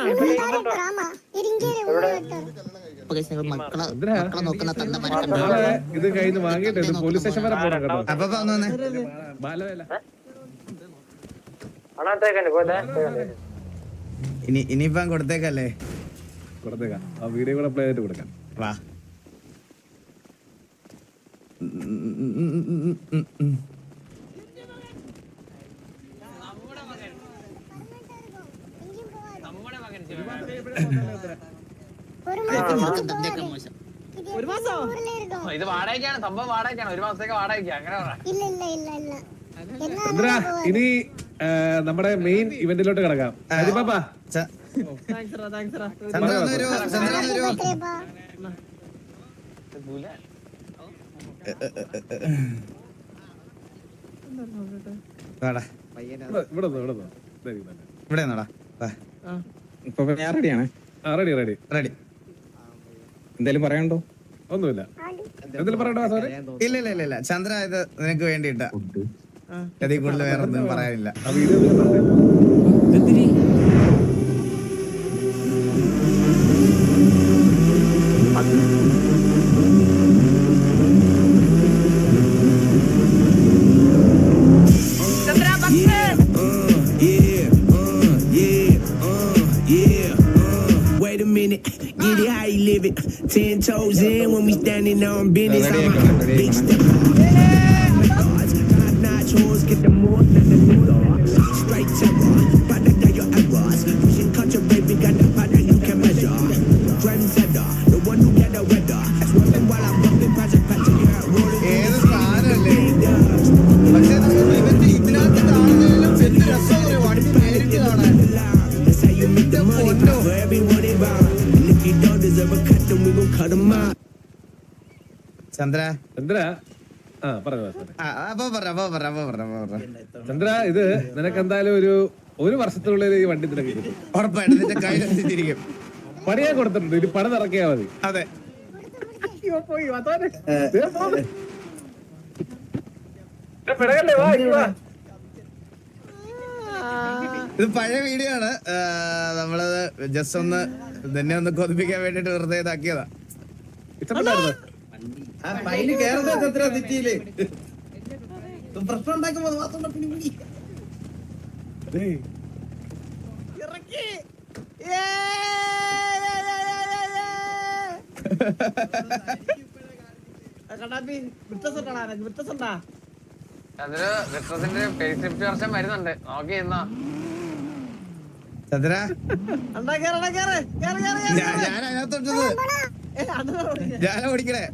ഇത് കഴിഞ്ഞ് വാങ്ങിയിട്ട് പോലീസ് സ്റ്റേഷൻ വരെ പോകണം കേട്ടോ. ബാലവേല ഇനിയിപ്പം കൊടുത്തേക്കല്ലേ? കൊടുത്തേക്കാം. ആ വീഡിയോ കൂടെ പ്ലേ ചെയ്തിട്ട് കൊടുക്കാം. വാ. ഒരു മാസം ഇത് വാടകയ്ക്കാണ്, സംഭവം വാടകയ്ക്കാണ്. ഒരു മാസത്തേക്ക് വാടകയ്ക്ക്. അങ്ങനെ ചന്ദ്ര, ഇനി നമ്മുടെ മെയിൻ ഇവന്റിലോട്ട് കിടക്കാം. ഇവിടെ റെഡി റെഡി റെഡി. എന്തേലും പറയാനുണ്ടോ? ഒന്നുമില്ല. എന്തെങ്കിലും പറയണ്ടോ? ഇല്ല ഇല്ല ഇല്ല ഇല്ല ചന്ദ്ര, ഇത് നിനക്ക് വേണ്ടിയിട്ടാ. അതിൽ കൂടുതൽ വേറെ ഒന്നും പറയാനില്ല. Wait a minute, get it how you live it. 10 toes in when we standing on business. I'm a big step. Top-notch hoes get the more than the new dogs. Straight terror, product of your errors. Pushing culture, baby, got the product you can measure. Trendsetter, the one who get the weather. Swerving while I'm bumping, project, yeah, rolling. That's how you make the money for everyone involved. And if you don't deserve a cut, then we gon' cut them out. Chandra Chandra, ഇത് നിനക്ക് എന്തായാലും ഒരു വർഷത്തിനുള്ളിൽ ഈ വണ്ടി നിനക്ക് കിട്ടും. ഉറപ്പായിട്ട് കയ്യിലെത്തിച്ചിരിക്കും. പണിയാൻ കൊടുത്തിട്ടുണ്ട്, ഇനി പണി നിറക്കിയാ മതി. അതെ. ഇത് പഴയ വീഡിയോ ആണ്. നമ്മളത് ജസ്റ്റ് ഒന്ന് തന്നെ ഒന്ന് കൊതിപ്പിക്കാൻ വേണ്ടിട്ട് വെറുതെ ഇതാക്കിയതാ. ഇഷ്ടപ്പെട്ടായിരുന്നു? പ്രശ്നം ഉണ്ടാക്കുമ്പോ മാത്രം കണ്ണാപ്പി വിട്ടസുണ്ടാ വിട്ടസുണ്ടാ. അതൊരു വിക്രത്തിന്റെ ഫേസ് ലിഫ്റ്റ് വർഷം വരുന്നുണ്ട്. നോക്കി ഇന്നോ ചന്ദ്ര, ഞാൻ ഓടിക്കണേ.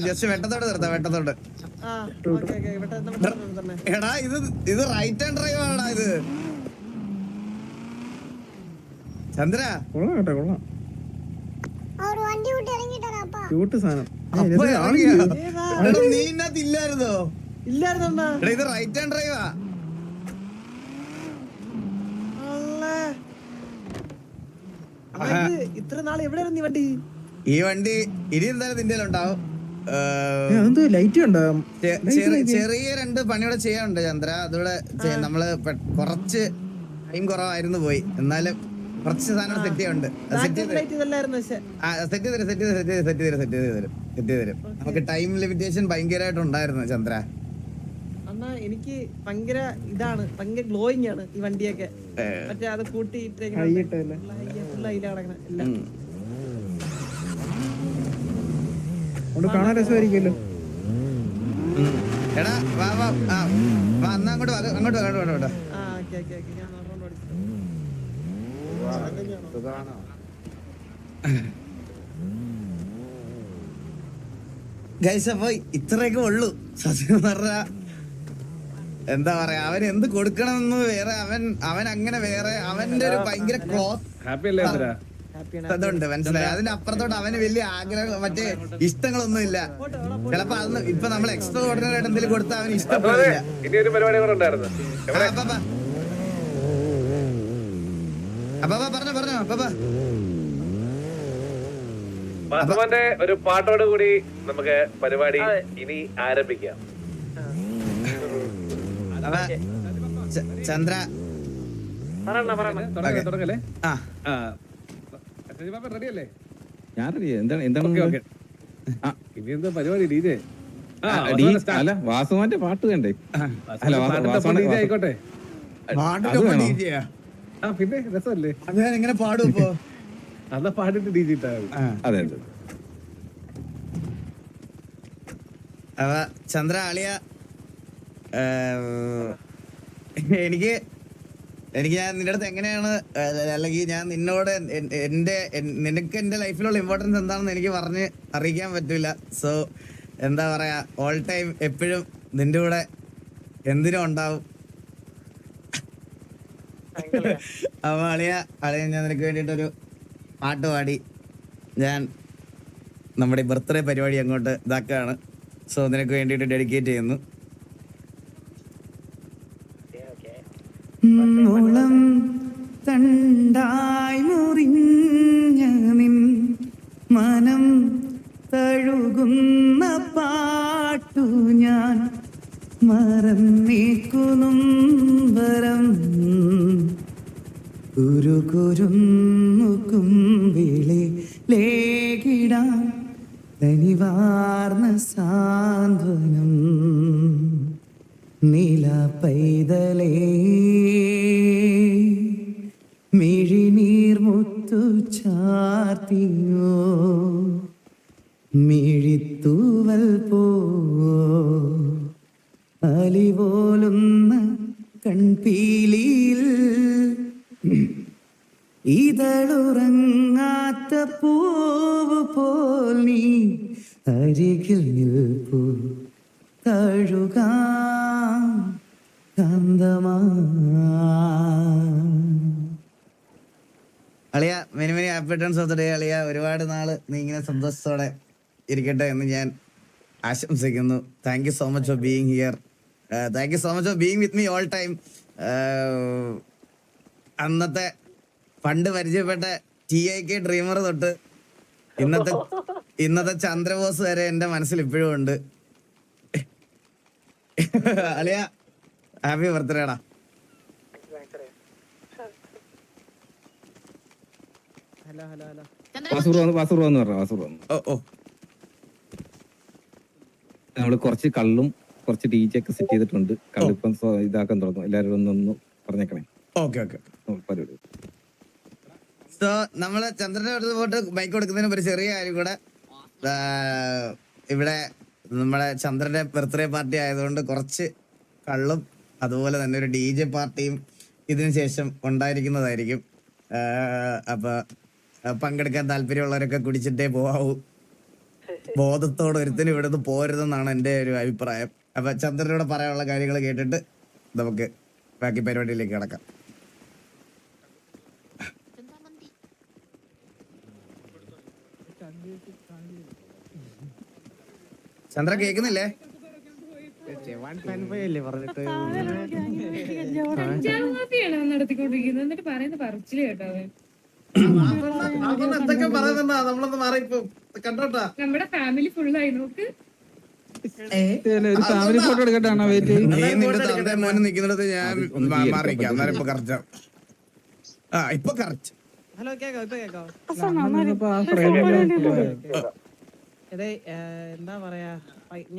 ജസ്റ്റ് വെട്ടത്തോട് നിർത്താം. വെട്ടത്തോട്. എടാ, ഇത് റൈറ്റ് ഹാൻഡ് ഡ്രൈവ് ആണടാ ഇത്. ചന്ദ്ര, കൊള്ളാം. ക്യൂട്ട് സാധനം. നീ ഇന്നത്തെ ഇല്ലായിരുന്നോ? ഇല്ലായിരുന്നോ? ഇത് റൈറ്റ് ഹാൻഡ് ഡ്രൈവാ. ഇത്ര നാളെ എവിടെയായിരുന്നു ഈ വണ്ടി? ഈ വണ്ടി ഇനി എന്തായാലും നിന്റെ ഉണ്ടാവും. ലൈറ്റ് ഉണ്ടാവും. ചെറിയ 2 പണിയോടെ ചെയ്യാനുണ്ട് ചന്ദ്ര. അതുകൂടെ നമ്മള് കുറച്ച് ടൈം കുറവായിരുന്നു പോയി. എന്നാലും കുറച്ച് സാധനം സെറ്റ് ചെയ്യാനുണ്ട്. സെറ്റ് തരും. നമുക്ക് ടൈം ലിമിറ്റേഷൻ ഭയങ്കരമായിട്ടുണ്ടായിരുന്നു ചന്ദ്ര. അന്നാ എനിക്ക് ഭയങ്കര ഇതാണ്, ഭയങ്കര ഗ്ലോയിങ് ആണ് ഈ വണ്ടിയൊക്കെ. മറ്റേ അത് കൂട്ടിയിട്ട് കാണാൻ രസമായിരിക്കുമല്ലോ. എടാ വാ വാ എന്നാ അങ്ങോട്ട് അങ്ങോട്ട് ഗൈസ് അപ്പൊ ഇത്രയൊക്കെ ഉള്ളു. സത്യം പറഞ്ഞ എന്താ പറയാ, അവൻ എന്ത് കൊടുക്കണമെന്ന് വേറെ അവൻ അങ്ങനെ വേറെ അവന്റെ ഒരു ഭയങ്കര ക്ലോസ് ഹാപ്പി അല്ലേ ചന്ദ്ര? അതുണ്ട് മനസ്സിലായി. അതിന്റെ അപ്പുറത്തോട്ട് അവന് വലിയ ആഗ്രഹം മറ്റേ ഇഷ്ടങ്ങളൊന്നും ഇല്ല. ചിലപ്പോ അതൊന്നും ഇപ്പൊ നമ്മൾ എക്സ്ട്രാ ഓർഡിനറി ആയിട്ട് എന്തെങ്കിലും കൊടുത്താൽ അവന് ഇഷ്ടപ്പെടില്ല. പറഞ്ഞോ ഒരു പാട്ടോട് കൂടി നമുക്ക് പരിപാടി ഇനി ആരംഭിക്കാം. ചന്ദ്ര തുടങ്ങല്ലേ? റെഡിയല്ലേ? ഞാൻ റെഡിയാ. എന്താണ് ഇനി എന്താ പരിപാടി? ഡി ജെ അല്ല വാസുമാന്റെ പാട്ട് കണ്ടേ? അല്ല ആയിക്കോട്ടെ. പിന്നെ രസമല്ലേ? എങ്ങനെ പാടും ഇപ്പൊ? അന്നാ പാടിട്ട് ഡി ജെ ഇട്ടാ അതെ. ചന്ദ്ര ആളിയ എനിക്ക് ഞാൻ നിന്റെ അടുത്ത് എങ്ങനെയാണ്, അല്ലെങ്കിൽ ഞാൻ നിന്നോട് നിനക്ക് എന്റെ ലൈഫിലുള്ള ഇമ്പോർട്ടൻസ് എന്താണെന്ന് എനിക്ക് പറഞ്ഞ് അറിയിക്കാൻ പറ്റില്ല. സോ എന്താ പറയാ, ഓൾ ടൈം എപ്പോഴും നിന്റെ കൂടെ എന്തിനും ഉണ്ടാവും. അപ്പൊ അളിയ ഞാൻ നിനക്ക് വേണ്ടിയിട്ടൊരു പാട്ട് പാടി ഞാൻ നമ്മുടെ ബർത്ത്ഡേ പരിപാടി അങ്ങോട്ട് ഇതാക്കുകയാണ്. സോ നിനക്ക് വേണ്ടിയിട്ട് ഡെഡിക്കേറ്റ് ചെയ്യുന്നു. മുളം തണ്ടായി മുറിഞ്ഞ നിൻ മനം തഴുകുന്ന പാട്ടു ഞാൻ മറന്നേക്കുന്നും വരം കുരുകുരുന്നു കുമ്പിളി ലേകിടാൻ തനിവാർന്ന സാന്ത്വനം നീല പൈതലേ മിഴിനീർ മുത്തു ചാർത്തിയോ മിഴിത്തൂവൽ പോ അലിപോലുന്ന കൺപീലിയിൽ ഇതളുറങ്ങാത്ത പൂവ് പോൽ നീ അരികിൽ നിൽപ്പൂ തഴുകാം കാന്തമാ. അളിയ many many happy returns of the day. അളിയ ഒരുപാട് നാള് നീ ഇങ്ങനെ സന്തോഷത്തോടെ ഇരിക്കട്ടെ എന്ന് ഞാൻ ആശംസിക്കുന്നു. Thank you so much for being here. Thank you so much for being with me all time. അന്നത്തെ പണ്ട് പരിചയപ്പെട്ട TIK ഡ്രീമർ തൊട്ട് ഇന്നത്തെ ചന്ദ്രബോസ് വരെ എന്റെ മനസ്സിൽ ഇപ്പോഴും ഉണ്ട്. അളിയ ഹാപ്പി ബർത്ത്ഡേടാ. നമ്മള് കുറച്ച് കള്ളും കുറച്ച് DJ ഒക്കെ സെറ്റ് ചെയ്തിട്ടുണ്ട്. കള്ളിപ്പം ഇതാക്കാൻ തുടങ്ങും. എല്ലാവരും ഒന്ന് പറഞ്ഞേക്കണേ. പരിപാടി. സോ നമ്മള് ചന്ദ്രന്റെ അടുത്ത് പോയിട്ട് ബൈക്ക് കൊടുക്കുന്നതിന് ഒരു ചെറിയ കാര്യം കൂടെ. ഇവിടെ നമ്മുടെ ചന്ദ്രന്റെ ബർത്ത്ഡേ പാർട്ടി ആയതുകൊണ്ട് കുറച്ച് കള്ളും അതുപോലെ തന്നെ ഒരു DJ പാർട്ടിയും ഇതിനു ശേഷം ഉണ്ടായിരിക്കുന്നതായിരിക്കും. അപ്പൊ പങ്കെടുക്കാൻ താല്പര്യമുള്ളവരൊക്കെ കുടിച്ചിട്ടേ പോവാവൂ. ബോധത്തോടെ ഒരുത്തിനും ഇവിടുന്ന് പോരുതെന്നാണ് എൻ്റെ ഒരു അഭിപ്രായം. അപ്പൊ ചന്ദ്രനോട് പറയാനുള്ള കാര്യങ്ങൾ കേട്ടിട്ട് നമുക്ക് ബാക്കി പരിപാടിയിലേക്ക് കിടക്കാം. ചന്ദ്ര കേക്കുന്നില്ലേ? നടത്തിക്കൊണ്ടിരിക്കുന്നത് എന്നിട്ട് പറയുന്ന പറച്ചില് കേട്ടോ. നമ്മുടെ ഫാമിലി ഫുള്ളായി നോക്ക്. ഫാമിലി ഫോട്ടോ എടുക്കട്ടാണോ? നിന്റെ തന്റെ മോനെ നിൽക്കുന്നിടത്ത് ഞാൻ മാറിക്കാം. അന്നേരം ഇപ്പൊ കറക്റ്റ്. ഇപ്പൊ കറക്റ്റ്. ഹലോ കേക്കോ. അതെ എന്താ പറയാ,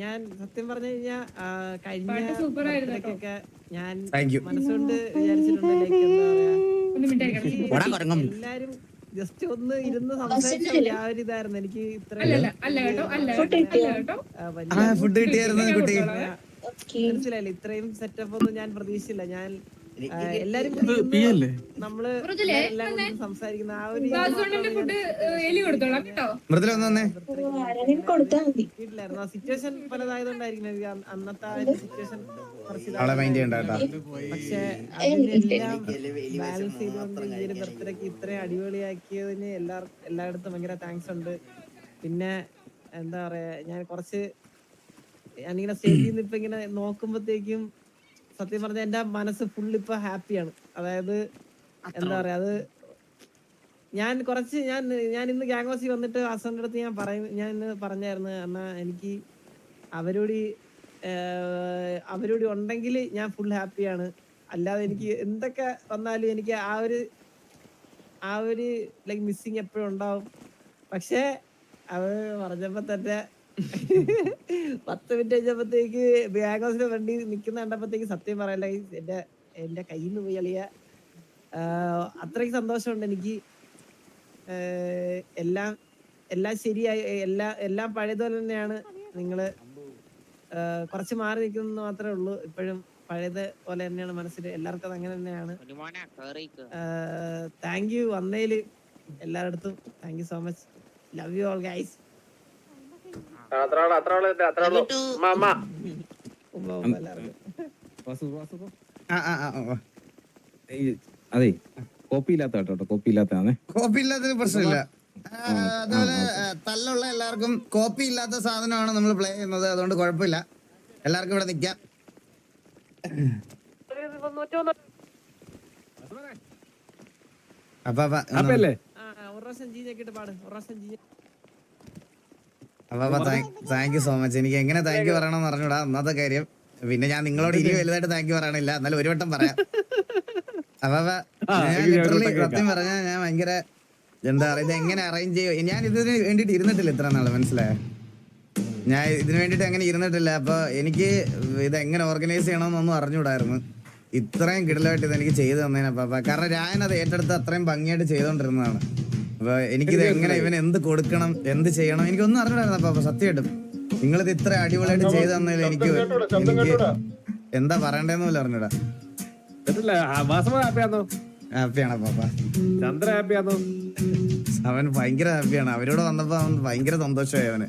ഞാൻ സത്യം പറഞ്ഞു കഴിഞ്ഞാ കഴിഞ്ഞൊക്കെ ഞാൻ മനസ്സുകൊണ്ട് വിചാരിച്ചിട്ടുണ്ട്. ലൈക്ക് എന്താ പറയാ, എല്ലാരും ജസ്റ്റ് ഒന്ന് ഇരുന്ന് സംസാരിച്ച ആ ഒരു ഇതായിരുന്നു. എനിക്ക് മനസ്സിലായില്ല, ഇത്രയും സെറ്റപ്പ് ഒന്നും ഞാൻ പ്രതീക്ഷിച്ചില്ല. ഞാൻ എല്ലാരും നമ്മള് എല്ലാം കൂടി സംസാരിക്കുന്ന ആ ഒരു മൃദുല ഒന്ന് വന്നേ. വീട്ടിലായിരുന്നു. ആ സിറ്റുവേഷൻ പലതായതുകൊണ്ടായിരിക്കും അന്നത്തെ ആ ഒരു സിറ്റുവേഷൻ അവളെ മൈൻഡ് ചെയ്യണ്ട കേട്ടോ. പക്ഷെ അതിനെല്ലാം ബാലൻസ് ചെയ്തുകൊണ്ട് ഈ ഒരു ബർത്ത്ഡേക്ക് ഇത്രയും അടിപൊളിയാക്കിയതിന് എല്ലായിടത്തും ഭയങ്കര താങ്ക്സ് ഉണ്ട്. പിന്നെ എന്താ പറയാ, ഞാനിങ്ങനെ സ്റ്റേജിൽ നിന്ന് ഇപ്പൊ ഇങ്ങനെ നോക്കുമ്പോഴത്തേക്കും സത്യം പറഞ്ഞ എന്റെ മനസ്സ് ഫുൾ ഇപ്പൊ ഹാപ്പിയാണ്. അതായത് എന്താ പറയാ, അത് ഞാൻ ഇന്ന് ഗ്യാങ്വാസി വന്നിട്ട് അസറിന്റെ അടുത്ത് ഞാൻ ഇന്ന് പറഞ്ഞായിരുന്നു, എന്നാ എനിക്ക് അവരോട് ഉണ്ടെങ്കിൽ ഞാൻ ഫുൾ ഹാപ്പിയാണ്. അല്ലാതെ എനിക്ക് എന്തൊക്കെ വന്നാലും എനിക്ക് ആ ഒരു ലൈക്ക് മിസ്സിങ് എപ്പോഴും ഉണ്ടാവും. പക്ഷേ അത് പറഞ്ഞപ്പോ തന്നെ 10 മിനിറ്റ് കഴിഞ്ഞപ്പോഴത്തേക്ക് ഗ്യാങ്വാസിന്റെ വണ്ടി നിക്കുന്ന കണ്ടപ്പോഴത്തേക്ക് സത്യം പറയല്ല, എന്റെ കയ്യിൽ നിന്ന് പോയി അളിയ. അത്രയ്ക്ക് സന്തോഷമുണ്ട് എനിക്ക്. എല്ലാം ശരിയായി, എല്ലാം പഴയതുപോലെ തന്നെയാണ്. നിങ്ങള് കുറച്ച് മാറി നിൽക്കുന്നത് മാത്രമേ ഉള്ളൂ. ഇപ്പോഴും പഴയത് പോലെ തന്നെയാണ് മനസ്സിൽ. എല്ലാവർക്കും അത് അങ്ങനെ തന്നെയാണ്. താങ്ക് യു വന്നതില് എല്ലായിടത്തും. Thank you so much. Love you all guys. അതെ കോപ്പി ഇല്ലാത്ത കേട്ടോ, കോപ്പി ഇല്ലാത്തതാണേ. കോപ്പി ഇല്ലാത്തൊരു പ്രശ്നമില്ല. അതുപോലെ തല്ലുള്ള എല്ലാവർക്കും കോപ്പി ഇല്ലാത്ത സാധനമാണ് നമ്മൾ പ്ലേ ചെയ്യുന്നത്. അതുകൊണ്ട് കുഴപ്പമില്ല, എല്ലാവർക്കും ഇവിടെ നിൽക്കാം. അപ്പൊ താങ്ക് യു സോ മച്ച്. എനിക്ക് എങ്ങനെ താങ്ക് യു പറയണമെന്ന് പറഞ്ഞൂടാ ഒന്നാമത്തെ കാര്യം. പിന്നെ ഞാൻ നിങ്ങളോട് ഇനി വലുതായിട്ട് താങ്ക് യു പറയണില്ല, എന്നാലും ഒരു വട്ടം പറയാം. അപ്പൊ സത്യം പറഞ്ഞാൽ ഞാൻ ഭയങ്കര എന്താ പറയുക, ഇത് എങ്ങനെ അറേഞ്ച് ചെയ്യും, ഞാൻ ഇതിന് വേണ്ടിട്ട് ഇരുന്നിട്ടില്ല ഇത്ര നാള്, മനസ്സിലായോ? ഞാൻ ഇതിന് വേണ്ടിട്ട് അങ്ങനെ ഇരുന്നിട്ടില്ല. അപ്പൊ എനിക്ക് ഇത് എങ്ങനെ ഓർഗനൈസ് ചെയ്യണമെന്നൊന്നും അറിഞ്ഞൂടായിരുന്നു. ഇത്രയും കിടലായിട്ട് ഇത് എനിക്ക് ചെയ്തു തന്നേനപ്പാ. കാരണം ഞാനത് ഏറ്റെടുത്ത് അത്രയും ഭംഗിയായിട്ട് ചെയ്തോണ്ടിരുന്നതാണ്. അപ്പൊ എനിക്കിത് എങ്ങനെ ഇവന് എന്ത് കൊടുക്കണം, എന്ത് ചെയ്യണം, എനിക്കൊന്നും അറിഞ്ഞൂടായിരുന്നു. അപ്പൊ സത്യമായിട്ടും നിങ്ങളിത് ഇത്ര അടിപൊളിയായിട്ട് ചെയ്തു തന്നതിൽ എനിക്ക് എന്താ പറയണ്ടേന്ന് പോലും അറിഞ്ഞൂടാ. ഹാപ്പിയാണ് പാപ്പ. ചന്ദ്ര ഹാപ്പിയാണോ? അവൻ ഭയങ്കര ഹാപ്പിയാണ്. അവരോട് വന്നപ്പോ അവൻ ഭയങ്കര സന്തോഷമായി അവന്.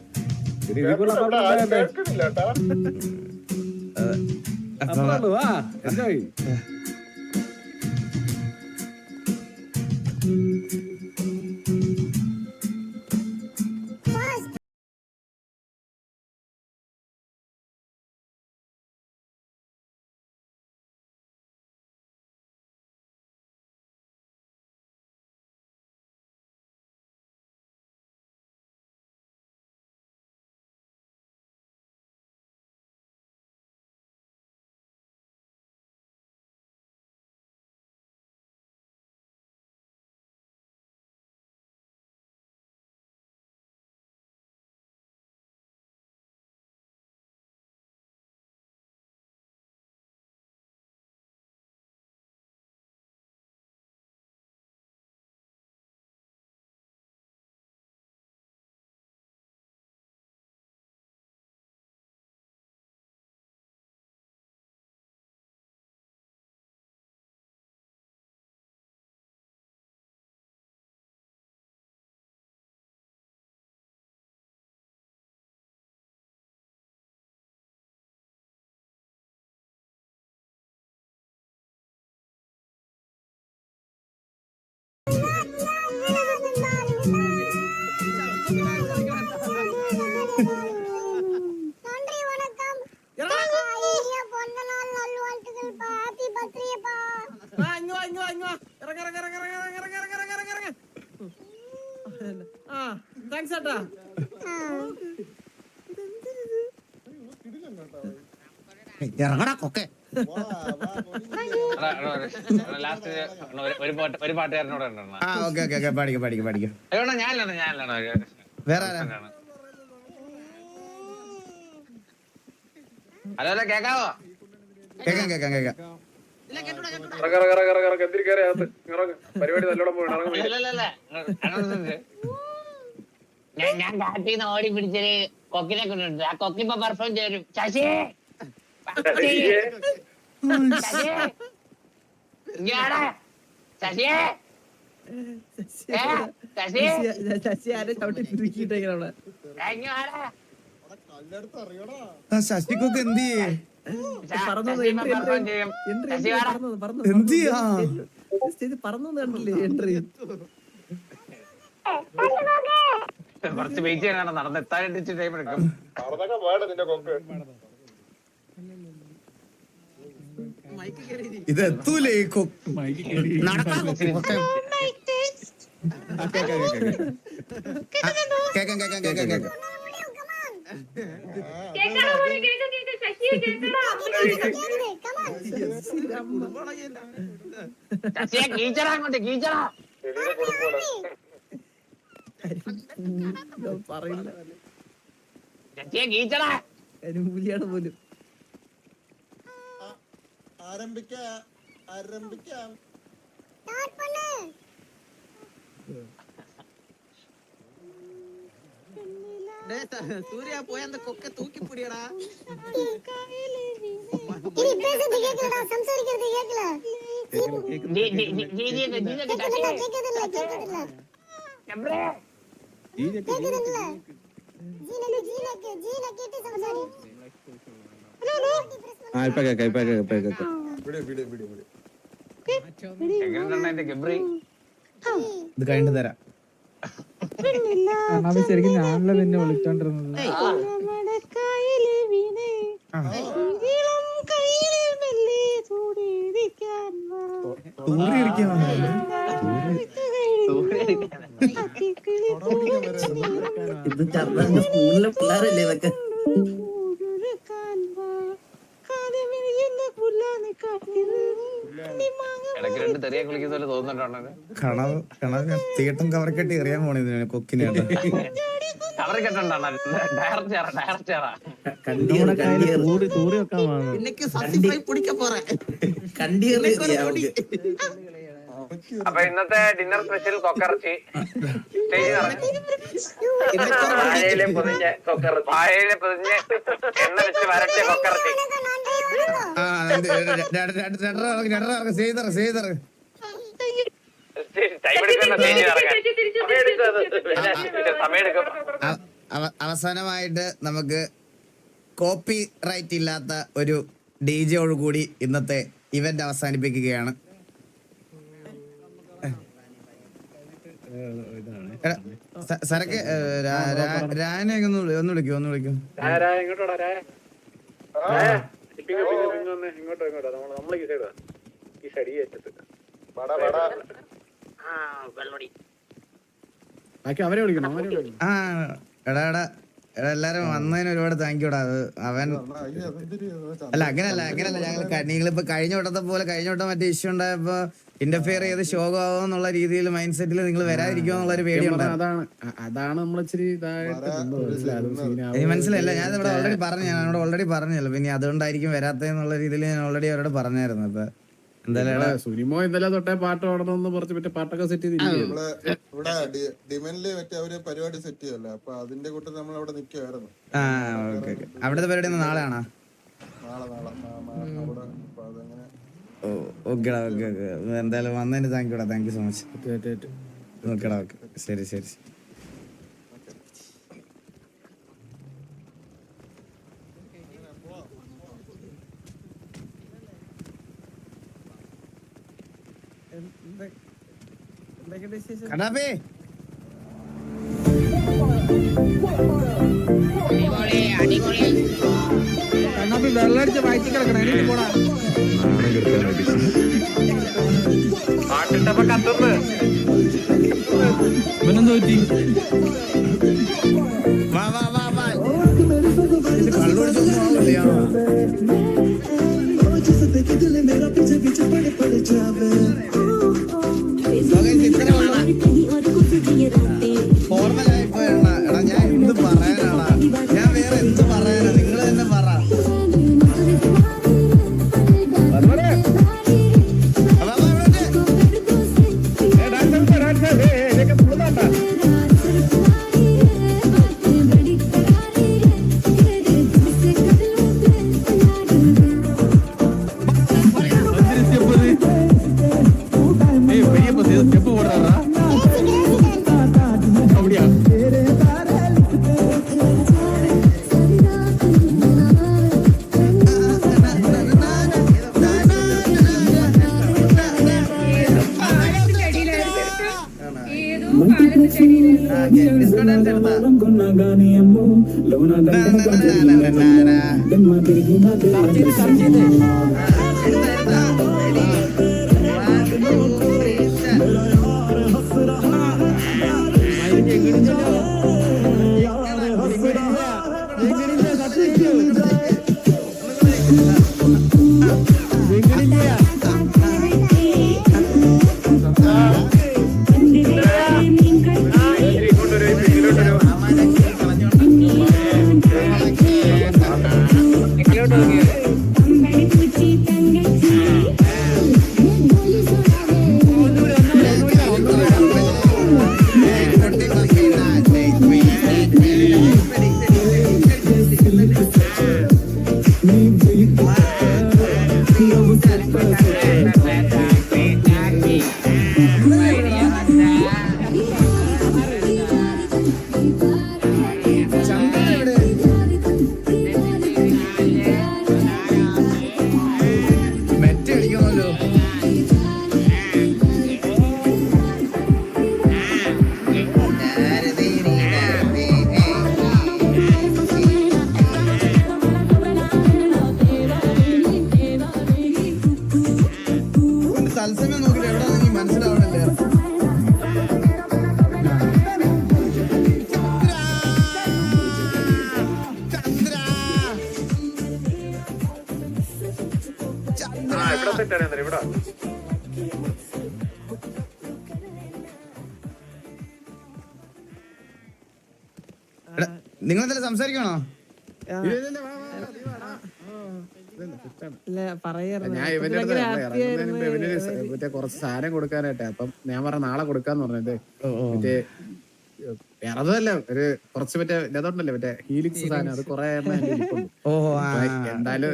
ഇറങ്ങടാ കൊക്കെ. ഒരു പാട്ടുകാരനോട് പാടിക്കും. വേറെ ഹലോ കേക്കാവോ? കേക്കാം. പരിപാടി നല്ലോണം ഞാൻ കാട്ടിന്ന് ഓടി പിടിച്ചൊരു കൊക്കിനെ കൊണ്ടുണ്ട്. ആ കൊക്കിപ്പോ പെർഫോം ചെയ്യും. ശശി ശശി ആരെ ചവിട്ടി പിരിക്കിട്ടേക്കണ അവിടെ. ശശിക്കൊക്കെ എന്ത് ചെയ്യേ പറന്നത് എൻട്രി എന്ത് ചെയ്യാ പറന്നു കണ്ടില്ലേ എൻട്രി? കുറച്ച് വെയിറ്റ് ചെയ്യാനാണ് നടന്നെത്താനായിട്ട് ടൈം എടുക്കും. ഇത് എത്തൂലേ പറയില്ല കരിമ്പുലിയാണ് പോലും. ആരംഭിക്കാം. സൂര്യ പോയ அந்த கொக்க தூக்கி புடியடா. ഇപ്പൊ കേക്കാം. ഇത് കഴിഞ്ഞിട്ട് തരാം. ശരിക്കും ഞാനല്ല നിന്നെ വിളിച്ചോണ്ടിരുന്നത്. ഇത് ചർദ്ദാന്റെ സ്കൂളിലെ പിള്ളേരല്ലേ ഇതൊക്കെ? ഇടയ്ക്ക് രണ്ട് തെറിയെ കുളിക്കുന്ന പോലെ തോന്നുന്നുണ്ടോ? കണവ് തീട്ടം കവറക്കെട്ടി എറിയാൻ പോണേ ഇതിനെ കൊക്കിനെ. കവർ കെട്ടുണ്ടാണ് ഡയറക്ടറാ. അപ്പൊ ഇന്നത്തെ ഡിന്നർ സ്പെഷ്യൽ കൊക്കറച്ചി. വാഴയിലെ പൊതിഞ്ഞ് എണ്ണ വെച്ച് വരട്ടിയ കൊക്കറച്ചി. അവസാനമായിട്ട് നമുക്ക് കോപ്പി റൈറ്റ് ഇല്ലാത്ത ഒരു ഡിജെയോട് കൂടി ഇന്നത്തെ ഇവന്റ് അവസാനിപ്പിക്കുകയാണ്. സരക്ക് രാനെ ഒന്ന് വിളിക്കും. എടാ എല്ലാരും വന്നതിന് ഒരുപാട് താങ്ക് യൂടാ. അവൻ അല്ല അങ്ങനല്ല ഞങ്ങൾ നിങ്ങളിപ്പോ കഴിഞ്ഞ വട്ടത്തെ പോലെ കഴിഞ്ഞ വട്ടം മറ്റേ ഇഷ്യൂ ഉണ്ടായപ്പോ ഇന്റർഫിയർ ചെയ്ത് ശോകമാവോ എന്നുള്ള രീതിയിൽ മൈൻഡ് സെറ്റിൽ നിങ്ങൾ വരാതിരിക്കുമോ എന്നുള്ള ഒരു പേടിയുണ്ട്. അതാണ് നമ്മളിച്ചിരി മനസ്സിലായില്ല. ഞാൻ ഇവിടെ ഓൾറെഡി പറഞ്ഞല്ലോ. പിന്നെ അതുകൊണ്ടായിരിക്കും വരാത്തെന്നുള്ള രീതിയിൽ ഞാൻ ഓൾറെഡി അവരോട് പറഞ്ഞായിരുന്നു. അപ്പൊ എന്തായാലും സുനിമോ ഇന്നലെ തൊട്ടേ പാട്ട് പാടണമെന്ന് പറഞ്ഞ് മറ്റേ പാട്ടൊക്കെ സെറ്റ് ചെയ്തിരിക്കും. ഇവിടെ ഡിമൻഡില് മറ്റേ അവര് പരിപാടി സെറ്റ് ചെയ്യല്ലോ. അപ്പൊ അതിന്റെ കൂട്ടത്തിൽ നമ്മൾ അവിടെ നിൽക്കുമായിരുന്നു. അവിടുത്തെ പരിപാടി നാളെയാണോ? ഓക്കേടാ. എന്തായാലും വന്നതിന് താങ്ക് യൂടാ. Thank you so much. ഓക്കേടാ. ഓക്കെ ശരി. കടാപ്പേ വെള്ളടിച്ച് വായിച്ചു കിടക്കണം. എനിക്ക് പോടാ. പാട്ടിട്ടപ്പോ കത്തുന്നു. ഇവനെന്താ പറ്റി? കള്ളുടിച്ചൊന്നും ആവില്ല. ഓർമ്മയിലായിപ്പോയെണ്ണ. എടാ ഞാൻ എന്ത് പറയാനാടാ? ഞാൻ വേറെ എന്ത് പറയാനാ? നിങ്ങൾ തന്നെ പറ. തത്സമയം നോക്കില്ല എവിടെ നീ മനസ്സിലാവണല്ലേ. ഇവിടെ സെറ്റാണ് ഇവിടെ നിങ്ങൾ എന്തെങ്കിലും സംസാരിക്കണോ? ഞാൻ ഇവന്റെ മറ്റേ കുറച്ച് സാധനം കൊടുക്കാനായിട്ടെ. അപ്പം ഞാൻ പറഞ്ഞ നാളെ കൊടുക്കാന്ന് പറഞ്ഞത് മറ്റേ വേറെ അതല്ല ഒരു കുറച്ച് മറ്റേ ഇതുണ്ടല്ലേ മറ്റേ ഹീലിക്സ് സാധനം അത് കുറെ എന്തായാലും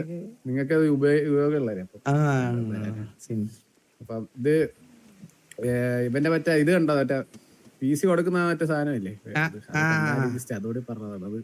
നിങ്ങൾക്ക് അത് ഉപയോഗമുള്ളവരെ. അപ്പം ഇത് ഇവന്റെ മറ്റേ ഇത് കണ്ടോ മറ്റേ PC കൊടുക്കുന്ന മറ്റേ സാധനമില്ലേ അതോടെ പറഞ്ഞതാണ് അത്.